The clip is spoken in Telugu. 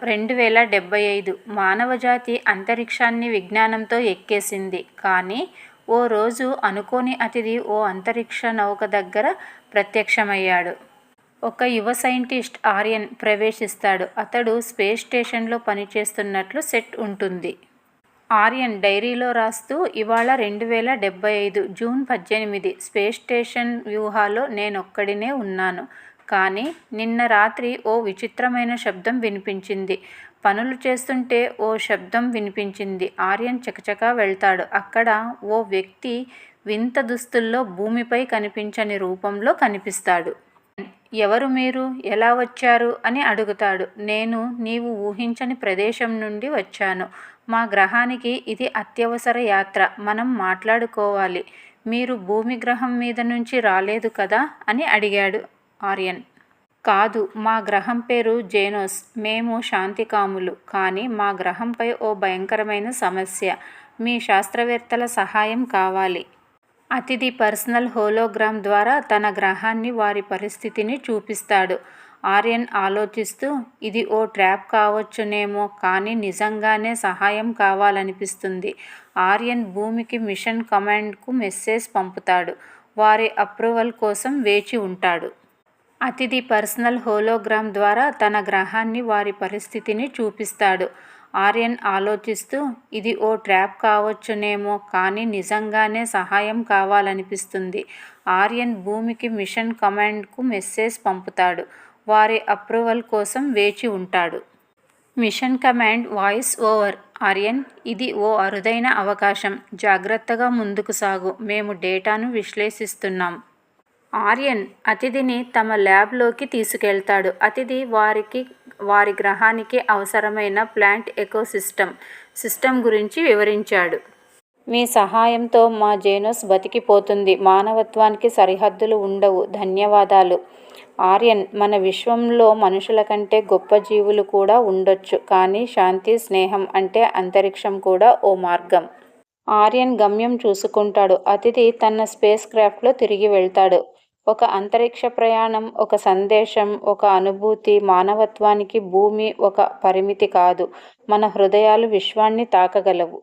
2075 మానవజాతి అంతరిక్షాన్ని విజ్ఞానంతో ఎక్కేసింది. కానీ ఓ రోజు అనుకోని అతిథి ఓ అంతరిక్ష నౌక దగ్గర ప్రత్యక్షమయ్యాడు. ఒక యువ సైంటిస్ట్ ఆర్యన్ ప్రవేశిస్తాడు. అతడు స్పేస్ స్టేషన్లో పనిచేస్తున్నట్లు సెట్ ఉంటుంది. ఆర్యన్ డైరీలో రాస్తూ, ఇవాళ 2075 జూన్ 18 స్పేస్ స్టేషన్ వ్యూహాలో నేనొక్కడినే ఉన్నాను. కానీ నిన్న రాత్రి ఓ విచిత్రమైన శబ్దం వినిపించింది. పనులు చేస్తుంటే ఓ శబ్దం వినిపించింది. ఆర్యన్ చకచకా వెళ్తాడు. అక్కడ ఓ వ్యక్తి వింత దుస్తుల్లో భూమిపై కనిపించని రూపంలో కనిపిస్తాడు. ఎవరు మీరు? ఎలా వచ్చారు? అని అడుగుతాడు. నేను నీవు ఊహించని ప్రదేశం నుండి వచ్చాను. మా గ్రహానికి ఇది అత్యవసర యాత్ర. మనం మాట్లాడుకోవాలి. మీరు భూమి గ్రహం మీద నుంచి రాలేదు కదా అని అడిగాడు ఆర్యన్. కాదు, మా గ్రహం పేరు జేనోస్. మేము శాంతికాములు. కానీ మా గ్రహంపై ఓ భయంకరమైన సమస్య. మీ శాస్త్రవేత్తల సహాయం కావాలి. అతిథి పర్సనల్ హోలోగ్రామ్ ద్వారా తన గ్రహాన్ని, వారి పరిస్థితిని చూపిస్తాడు. ఆర్యన్ ఆలోచిస్తూ, ఇది ఓ ట్రాప్ కావచ్చునేమో, కానీ నిజంగానే సహాయం కావాలనిపిస్తుంది. ఆర్యన్ భూమికి మిషన్ కమాండ్కు మెసేజ్ పంపుతాడు. వారి అప్రూవల్ కోసం వేచి ఉంటాడు. అతిథి పర్సనల్ హోలోగ్రామ్ ద్వారా తన గ్రహాన్ని, వారి పరిస్థితిని చూపిస్తాడు. ఆర్యన్ ఆలోచిస్తూ, ఇది ఓ ట్రాప్ కావచ్చునేమో, కానీ నిజంగానే సహాయం కావాలనిపిస్తుంది. ఆర్యన్ భూమికి మిషన్ కమాండ్కు మెసేజ్ పంపుతాడు. వారి అప్రూవల్ కోసం వేచి ఉంటాడు. Mission command voice over. Aryan, ఇది ఓ అరుదైన అవకాశం. జాగ్రత్తగా ముందుకు సాగు. మేము డేటాను విశ్లేషిస్తున్నాం. ఆర్యన్ అతిథిని తమ ల్యాబ్లోకి తీసుకెళ్తాడు. అతిథి వారి గ్రహానికి అవసరమైన ప్లాంట్ సిస్టమ్ గురించి వివరించాడు. మీ సహాయంతో మా జేనోస్ బతికిపోతుంది. మానవత్వానికి సరిహద్దులు ఉండవు. ధన్యవాదాలు. ఆర్యన్, మన విశ్వంలో మనుషుల కంటే గొప్ప జీవులు కూడా ఉండొచ్చు. కానీ శాంతి, స్నేహం అంటే అంతరిక్షం కూడా ఓ మార్గం. ఆర్యన్ గమ్యం చూసుకుంటాడు. అతిథి తన స్పేస్ క్రాఫ్ట్లో తిరిగి వెళ్తాడు. ఒక అంతరిక్ష ప్రయాణం, ఒక సందేశం, ఒక అనుభూతి. మానవత్వానికి భూమి ఒక పరిమితి కాదు. మన హృదయాలు విశ్వాన్ని తాకగలవు.